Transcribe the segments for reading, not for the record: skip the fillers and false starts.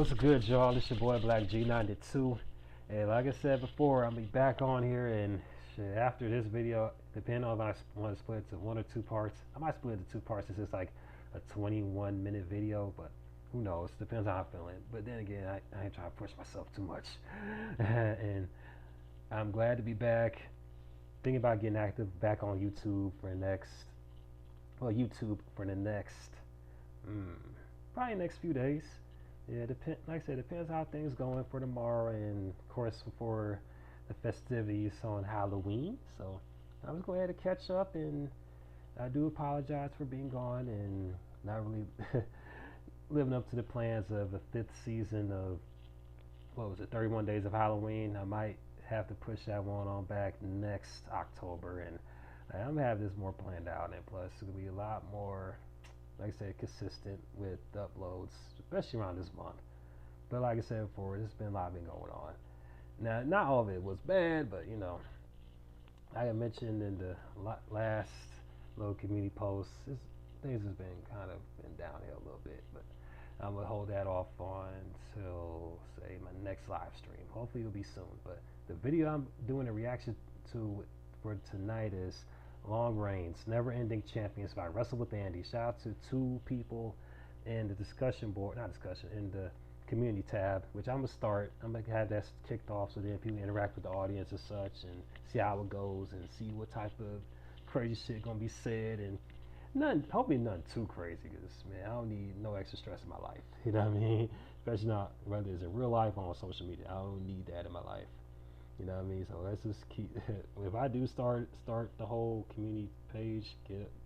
What's good, y'all? It's your boy Blak G 92. And like I said before, I'll be back on here, and shit, after this video, depending on if I want to split it to 1 or 2 parts, I might split it to 2 parts. It's just like a 21-minute video, but who knows? Depends how I'm feeling. But then again, I ain't trying to push myself too much. And I'm glad to be back. Thinking about getting active back on YouTube for the next, probably next few days. Yeah, like I said, depends how things going for tomorrow, and of course for the festivities on Halloween. So I was going to catch up, and I do apologize for being gone and not really living up to the plans of the 5th season of 31 Days of Halloween. I might have to push that one on back next October, and I'm gonna have this more planned out, and plus it'll be a lot more, like I said, consistent with uploads, especially around this month. But like I said before, there's been a lot going on. Now, not all of it was bad, but you know, like I mentioned in the last little community post, things has been kind of downhill a little bit. But I'm gonna hold that off until say my next live stream. Hopefully it'll be soon. But the video I'm doing a reaction to for tonight is Long Reigns, Never Ending Champions by Wrestle with Andy. Shout out to 2 people in the discussion board, in the community tab, which I'm gonna have that kicked off so then people interact with the audience and such, and see how it goes, and see what type of crazy shit gonna be said, and hopefully nothing too crazy, because man, I don't need no extra stress in my life. You know what I mean? Especially not whether it's in real life or on social media. I don't need that in my life. You know what I mean? So let's just keep. If I do start the whole community page,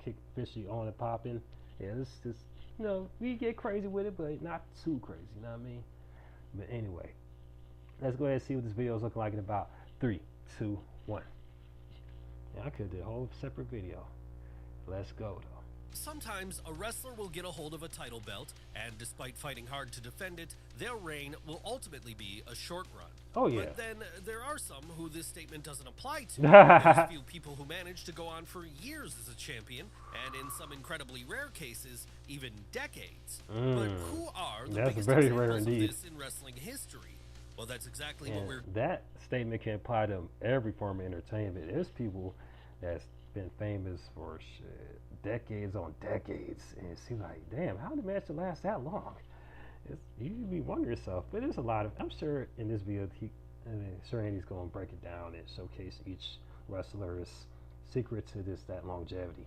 kick fishy on and popping, yeah, let's just, you know, we get crazy with it, but not too crazy. You know what I mean? But anyway, let's go ahead and see what this video is looking like in about 3, 2, 1. Yeah, I could do a whole separate video. Let's go though. Sometimes a wrestler will get a hold of a title belt, and despite fighting hard to defend it, their reign will ultimately be a short run. Oh yeah. But then there are some who this statement doesn't apply to. There's few people who manage to go on for years as a champion, and in some incredibly rare cases, even decades. But who are the biggest examples of this in wrestling history? Well, that's exactly what we're... That statement can apply to every form of entertainment. There's people that's been famous for shit, decades on decades, and it seems like, damn, how did the match last that long? You be wondering yourself. But there's a lot of, I'm sure in this video, Andy's going to break it down and showcase each wrestler's secret to that longevity.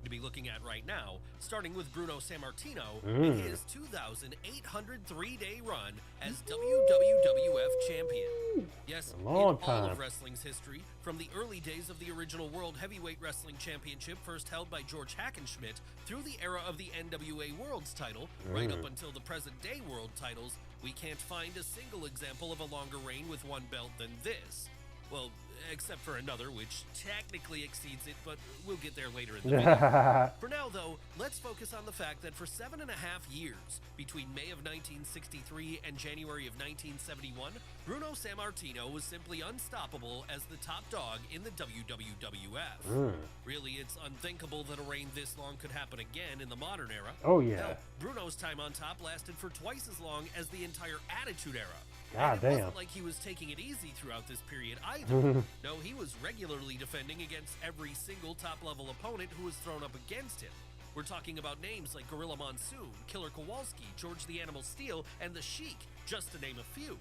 To be looking at right now, starting with Bruno Sammartino in his 2,803-day run as WWF champion. Yes, in all of wrestling's history, from the early days of the original World Heavyweight Wrestling Championship, first held by George Hackenschmidt, through the era of the NWA World's title, right up until the present-day world titles, we can't find a single example of a longer reign with one belt than this. Well, except for another, which technically exceeds it, but we'll get there later in the video. For now, though, let's focus on the fact that for 7.5 years, between May of 1963 and January of 1971, Bruno Sammartino was simply unstoppable as the top dog in the WWF. Really, it's unthinkable that a reign this long could happen again in the modern era. Oh, yeah. Hell, Bruno's time on top lasted for twice as long as the entire Attitude Era. God damn. It wasn't like he was taking it easy throughout this period either. No, he was regularly defending against every single top-level opponent who was thrown up against him. We're talking about names like Gorilla Monsoon, Killer Kowalski, George the Animal Steele, and The Sheik, just to name a few.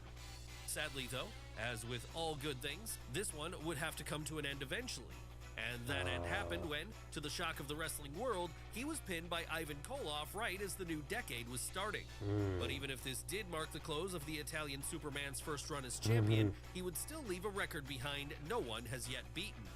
Sadly, though, as with all good things, this one would have to come to an end eventually. And that end happened when, to the shock of the wrestling world, he was pinned by Ivan Koloff right as the new decade was starting. But even if this did mark the close of the Italian Superman's first run as champion, he would still leave a record behind no one has yet beaten.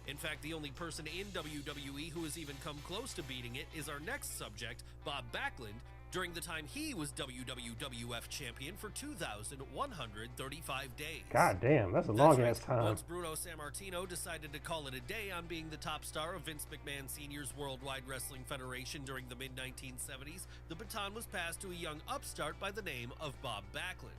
In fact, the only person in WWE who has even come close to beating it is our next subject, Bob Backlund, during the time he was WWF champion for 2,135 days. God damn, that's a long ass time. Once Bruno Sammartino decided to call it a day on being the top star of Vince McMahon Sr.'s Worldwide Wrestling Federation during the mid-1970s, the baton was passed to a young upstart by the name of Bob Backlund.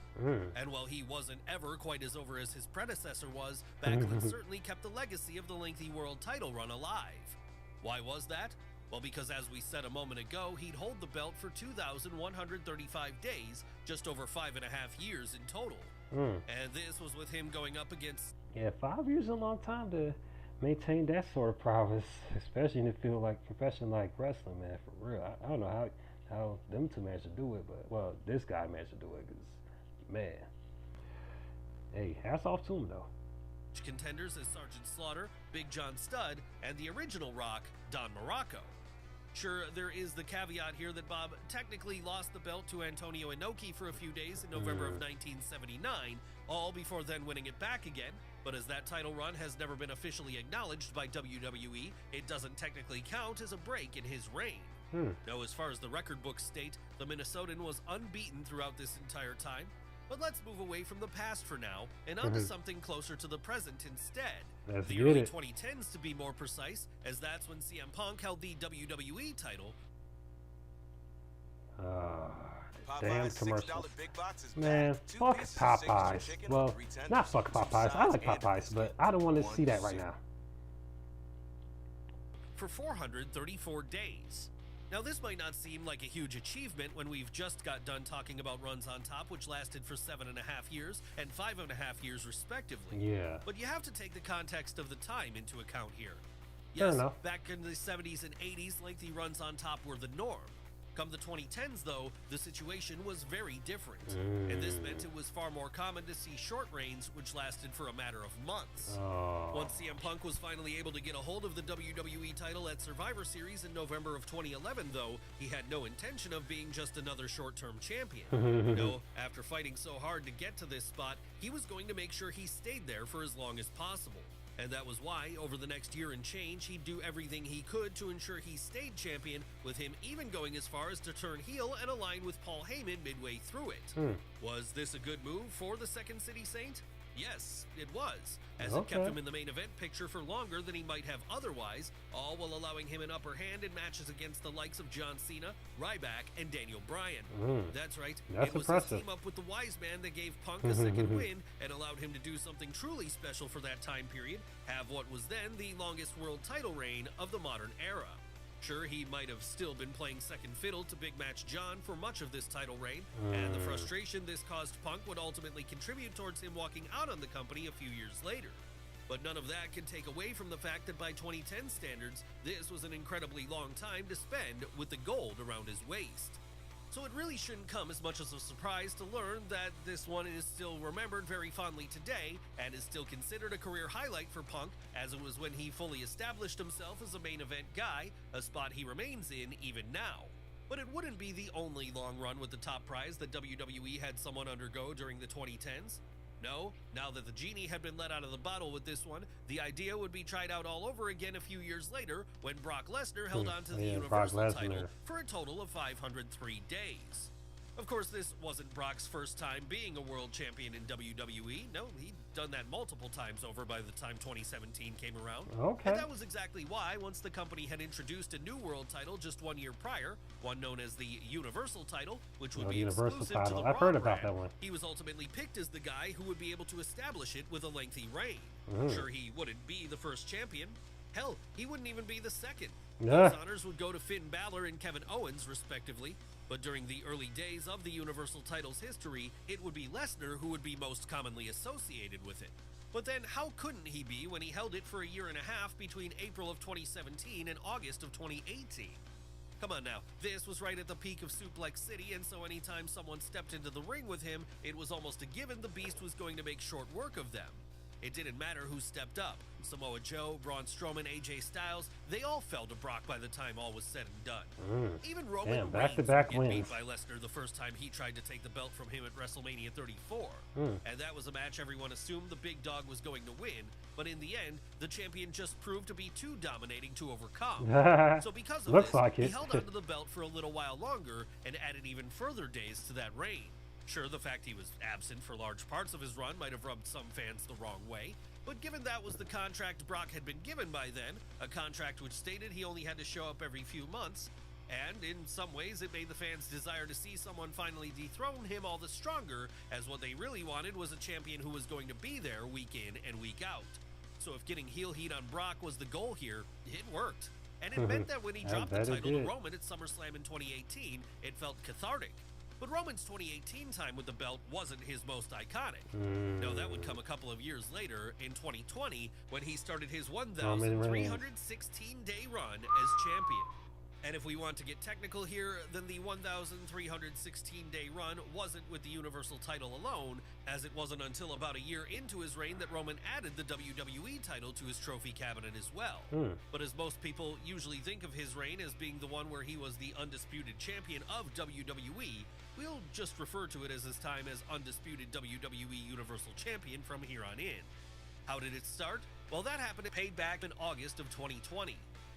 And while he wasn't ever quite as over as his predecessor was, Backlund certainly kept the legacy of the lengthy world title run alive. Why was that? Well, because as we said a moment ago, he'd hold the belt for 2,135 days, just over 5.5 years in total. And this was with him going up against... Yeah, 5 years is a long time to maintain that sort of prowess, especially in a field like profession like wrestling, man, for real. I don't know how them two managed to do it, but, well, this guy managed to do it, because, man. Hey, hats off to him, though. Contenders as Sergeant Slaughter, Big John Studd, and the original Rock, Don Morocco. Sure, there is the caveat here that Bob technically lost the belt to Antonio Inoki for a few days in November of 1979, all before then winning it back again, but as that title run has never been officially acknowledged by WWE, it doesn't technically count as a break in his reign. Now, as far as the record books state, the Minnesotan was unbeaten throughout this entire time. But let's move away from the past for now and onto something closer to the present instead. The early 2010s, to be more precise, as that's when CM Punk held the WWE title. Damn commercials. Man, fuck Popeyes. Well, not fuck Popeyes. I like Popeyes, but I don't want to see that right now. For 434 days. Now, this might not seem like a huge achievement when we've just got done talking about runs on top, which lasted for 7.5 years and 5.5 years respectively. Yeah. But you have to take the context of the time into account here. Fair Yes, enough. back in the 70s and 80s, lengthy runs on top were the norm. Come the 2010s, though, the situation was very different. And this meant it was far more common to see short reigns, which lasted for a matter of months. Once CM Punk was finally able to get a hold of the WWE title at Survivor Series in November of 2011, though, he had no intention of being just another short-term champion. No, after fighting so hard to get to this spot, he was going to make sure he stayed there for as long as possible. And that was why, over the next year and change, he'd do everything he could to ensure he stayed champion, with him even going as far as to turn heel and align with Paul Heyman midway through it. Was this a good move for the Second City Saint? Yes, it was, as it kept him in the main event picture for longer than he might have otherwise, all while allowing him an upper hand in matches against the likes of John Cena, Ryback, and Daniel Bryan. That's right, That's it was impressive. his team up with the Wise Man that gave Punk a second win and allowed him to do something truly special for that time period, have what was then the longest world title reign of the modern era. Sure, he might have still been playing second fiddle to Big Match John for much of this title reign, and the frustration this caused Punk would ultimately contribute towards him walking out on the company a few years later. But none of that can take away from the fact that by 2010 standards, this was an incredibly long time to spend with the gold around his waist. So it really shouldn't come as much as a surprise to learn that this one is still remembered very fondly today and is still considered a career highlight for Punk, as it was when he fully established himself as a main event guy, a spot he remains in even now. But it wouldn't be the only long run with the top prize that WWE had someone undergo during the 2010s. No, now that the genie had been let out of the bottle with this one, the idea would be tried out all over again a few years later when Brock Lesnar held on to the Universal title for a total of 503 days. Of course, this wasn't Brock's first time being a world champion in WWE. No, he'd done that multiple times over by the time 2017 came around. And that was exactly why, once the company had introduced a new world title just 1 year prior, one known as the Universal title, which would be exclusive to the Raw brand, he was ultimately picked as the guy who would be able to establish it with a lengthy reign. Sure, he wouldn't be the first champion. Hell, he wouldn't even be the second. Those honors would go to Finn Balor and Kevin Owens, respectively. But during the early days of the Universal title's history, it would be Lesnar who would be most commonly associated with it. But then how couldn't he be when he held it for a year and a half between April of 2017 and August of 2018? Come on now, this was right at the peak of Suplex City, and so anytime someone stepped into the ring with him, it was almost a given the Beast was going to make short work of them. It didn't matter who stepped up. Samoa Joe, Braun Strowman, AJ Styles, they all fell to Brock by the time all was said and done. Even Roman Reigns would get beat by Lesnar the first time he tried to take the belt from him at WrestleMania 34. And that was a match everyone assumed the big dog was going to win, but in the end, the champion just proved to be too dominating to overcome. So because of this, he held onto the belt for a little while longer and added even further days to that reign. Sure, the fact he was absent for large parts of his run might have rubbed some fans the wrong way, but given that was the contract Brock had been given by then, a contract which stated he only had to show up every few months, and in some ways it made the fans desire to see someone finally dethrone him all the stronger, as what they really wanted was a champion who was going to be there week in and week out. So if getting heel heat on Brock was the goal here, it worked. And it meant that when he dropped the title to Roman at SummerSlam in 2018, it felt cathartic. But Roman's 2018 time with the belt wasn't his most iconic. No, that would come a couple of years later, in 2020, when he started his 1,316-day run as champion. And if we want to get technical here, then the 1,316-day run wasn't with the Universal title alone, as it wasn't until about a year into his reign that Roman added the WWE title to his trophy cabinet as well. But as most people usually think of his reign as being the one where he was the undisputed champion of WWE, we'll just refer to it as his time as undisputed WWE Universal Champion from here on in. How did it start? Well, that happened paid back in August of 2020.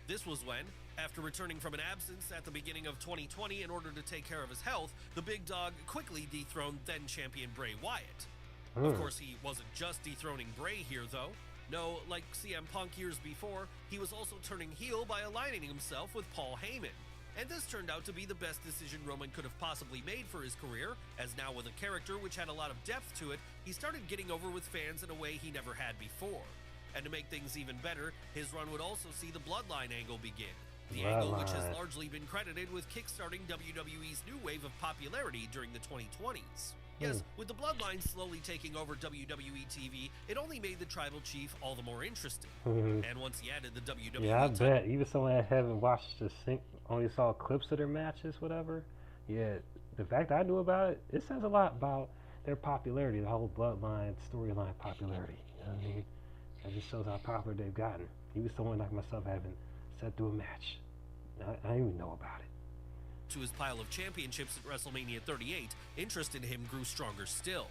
This was when, after returning from an absence at the beginning of 2020 in order to take care of his health, the big dog quickly dethroned then-champion Bray Wyatt. Of course, he wasn't just dethroning Bray here, though. No, like CM Punk years before, he was also turning heel by aligning himself with Paul Heyman. And this turned out to be the best decision Roman could have possibly made for his career, as now with a character which had a lot of depth to it, he started getting over with fans in a way he never had before. And to make things even better, his run would also see the Bloodline angle begin. The angle which has largely been credited with kickstarting WWE's new wave of popularity during the 2020s. Yes, with the Bloodline slowly taking over WWE TV, it only made the Tribal Chief all the more interesting. And once he added the WWE I bet. Even someone that haven't watched the only saw clips of their matches, whatever. Yeah, the fact I knew about it, it says a lot about their popularity, the whole Bloodline storyline popularity. You know what I mean? It just shows how popular they've gotten. Even someone like myself haven't sat through a match. I didn't even know about it. To his pile of championships at WrestleMania 38, interest in him grew stronger still.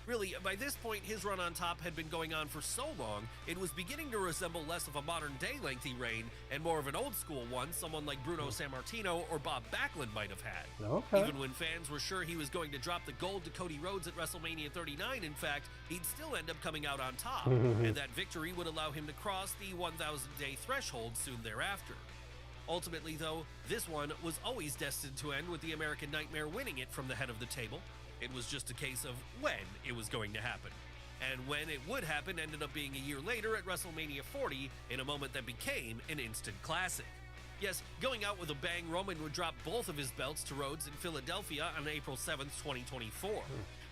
Really, by this point, his run on top had been going on for so long, it was beginning to resemble less of a modern-day lengthy reign and more of an old-school one someone like Bruno Sammartino or Bob Backlund might have had. Even when fans were sure he was going to drop the gold to Cody Rhodes at WrestleMania 39, in fact, he'd still end up coming out on top, and that victory would allow him to cross the 1,000-day threshold soon thereafter. Ultimately, though, this one was always destined to end with the American Nightmare winning it from the head of the table. It was just a case of when it was going to happen. And when it would happen ended up being a year later at WrestleMania 40 in a moment that became an instant classic. Yes, going out with a bang, Roman would drop both of his belts to Rhodes in Philadelphia on April 7th, 2024.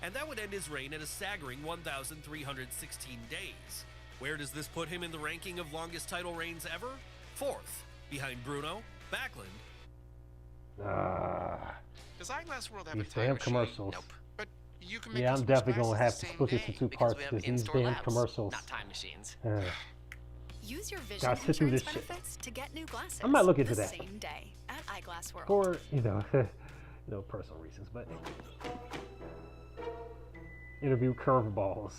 And that would end his reign at a staggering 1,316 days. Where does this put him in the ranking of longest title reigns ever? 4th, behind Bruno, Backlund. Does Eyeglass World have a These time damn machine? commercials. Nope. But you can make Yeah, I'm definitely gonna have to split this into two parts because these damn commercials. Not time machines. Use your vision Gotta sit through insurance this shit. benefits to get new glasses. I might look into the that. same day at Eyeglass World. For, personal reasons, but interview curveballs.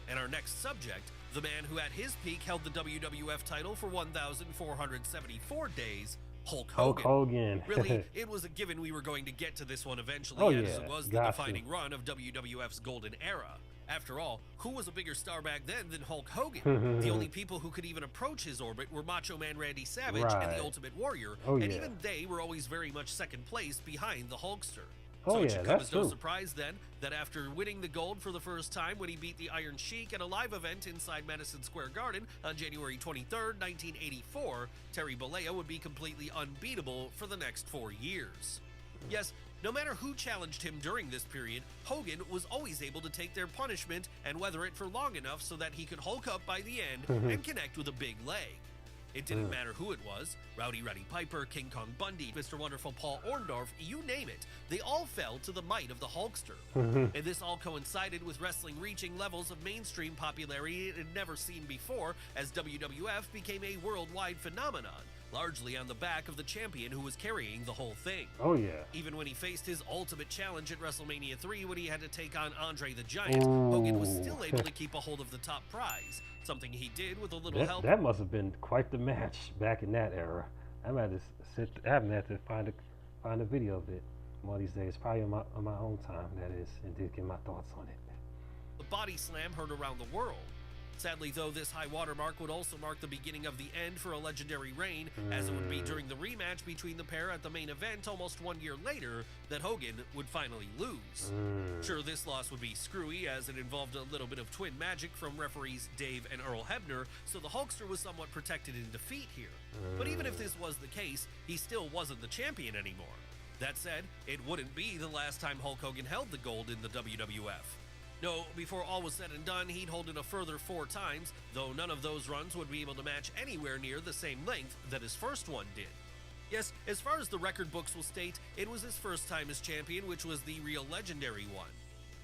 And our next subject, the man who at his peak held the WWF title for 1,474 days, Hulk Hogan. Really, it was a given we were going to get to this one eventually, as it was the defining run of WWF's golden era. After all, who was a bigger star back then than Hulk Hogan? The only people who could even approach his orbit were Macho Man Randy Savage and the Ultimate Warrior, and even they were always very much second place behind the Hulkster. So it should come as no surprise then that after winning the gold for the first time when he beat the Iron Sheik at a live event inside Madison Square Garden on January 23rd, 1984, Terry Bollea would be completely unbeatable for the next 4 years. Yes, no matter who challenged him during this period, Hogan was always able to take their punishment and weather it for long enough so that he could Hulk up by the end and connect with a big leg. It didn't matter who it was, Rowdy Roddy Piper, King Kong Bundy, Mr. Wonderful Paul Orndorff, you name it, they all fell to the might of the Hulkster. And this all coincided with wrestling reaching levels of mainstream popularity it had never seen before as WWF became a worldwide phenomenon, largely on the back of the champion who was carrying the whole thing. Even when he faced his ultimate challenge at WrestleMania 3 when he had to take on Andre the Giant, Hogan was still able to keep a hold of the top prize, something he did with a little help. That must have been quite the match back in that era. I might have to find a video of it one of these days, probably on my own time, that is, and to get my thoughts on it. The body slam heard around the world. Sadly, though, this high watermark would also mark the beginning of the end for a legendary reign, as it would be during the rematch between the pair at the main event almost 1 year later that Hogan would finally lose. Sure, this loss would be screwy, as it involved a little bit of twin magic from referees Dave and Earl Hebner, so the Hulkster was somewhat protected in defeat here. But even if this was the case, he still wasn't the champion anymore. That said, it wouldn't be the last time Hulk Hogan held the gold in the WWF. No, before all was said and done, he'd hold it a further 4 times, though none of those runs would be able to match anywhere near the same length that his first one did. Yes, as far as the record books will state, it was his first time as champion, which was the real legendary one.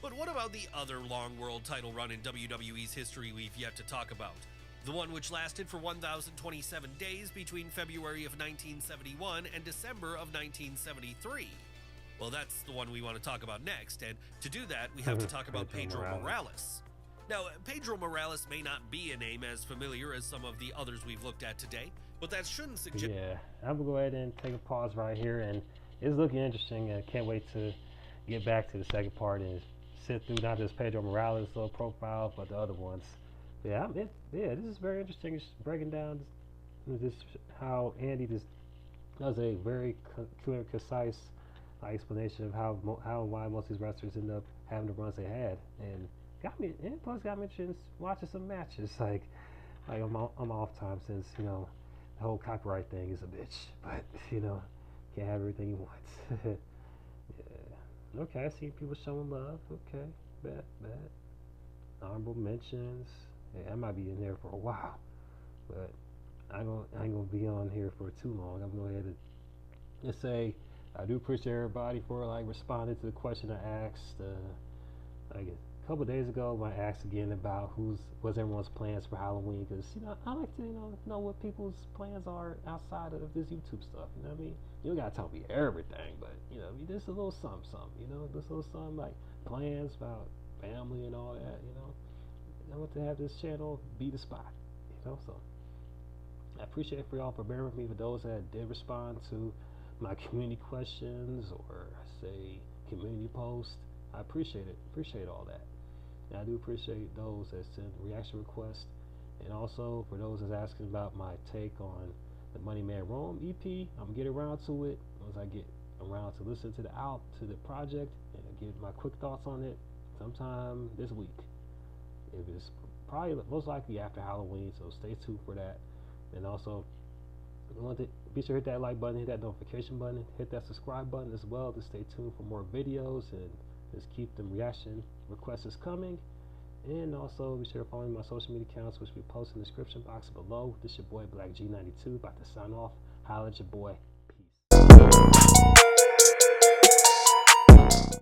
But what about the other long world title run in WWE's history we've yet to talk about? The one which lasted for 1,027 days between February of 1971 and December of 1973. Well, that's the one we want to talk about next, and to do that, we have to talk about Pedro Morales. Now, Pedro Morales may not be a name as familiar as some of the others we've looked at today, but that shouldn't suggest... Yeah, I'm going to go ahead and take a pause right here, and it's looking interesting. I can't wait to get back to the second part and sit through not just Pedro Morales' little profile, but the other ones. Yeah, this is very interesting, just breaking down just how Andy just does a very clear, concise explanation of how and why most of these wrestlers end up having the runs they had, and plus got me interested in watching some matches. Like I'm off time since the whole copyright thing is a bitch, but can't have everything you want. Yeah. Okay, I see people showing love. Okay, bad. Honorable mentions. Yeah, I might be in there for a while, but I ain't gonna be on here for too long. I'm gonna go ahead and just say I do appreciate everybody for responding to the question I asked. A couple of days ago, I asked again about what's everyone's plans for Halloween, because I like to know what people's plans are outside of this YouTube stuff. You know what I mean? You don't gotta tell me everything, but just a little something. Just a little something like plans about family and all that. I want to have this channel be the spot. So I appreciate for y'all for bearing with me. For those that did respond to my community questions or say community posts, I appreciate it. Appreciate all that. And I do appreciate those that send reaction requests, and also for those that's asking about my take on the Money Man Rome EP. I'm gonna get around to it once I get around to listen to the project and give my quick thoughts on it sometime this week. If it's probably most likely after Halloween, so stay tuned for that. And also, be sure to hit that like button, hit that notification button, hit that subscribe button as well to stay tuned for more videos, and just keep them reaction requests coming. And also be sure to follow my social media accounts, which we post in the description box below. This your boy Blak G 92, about to sign off. Holla at your boy. Peace.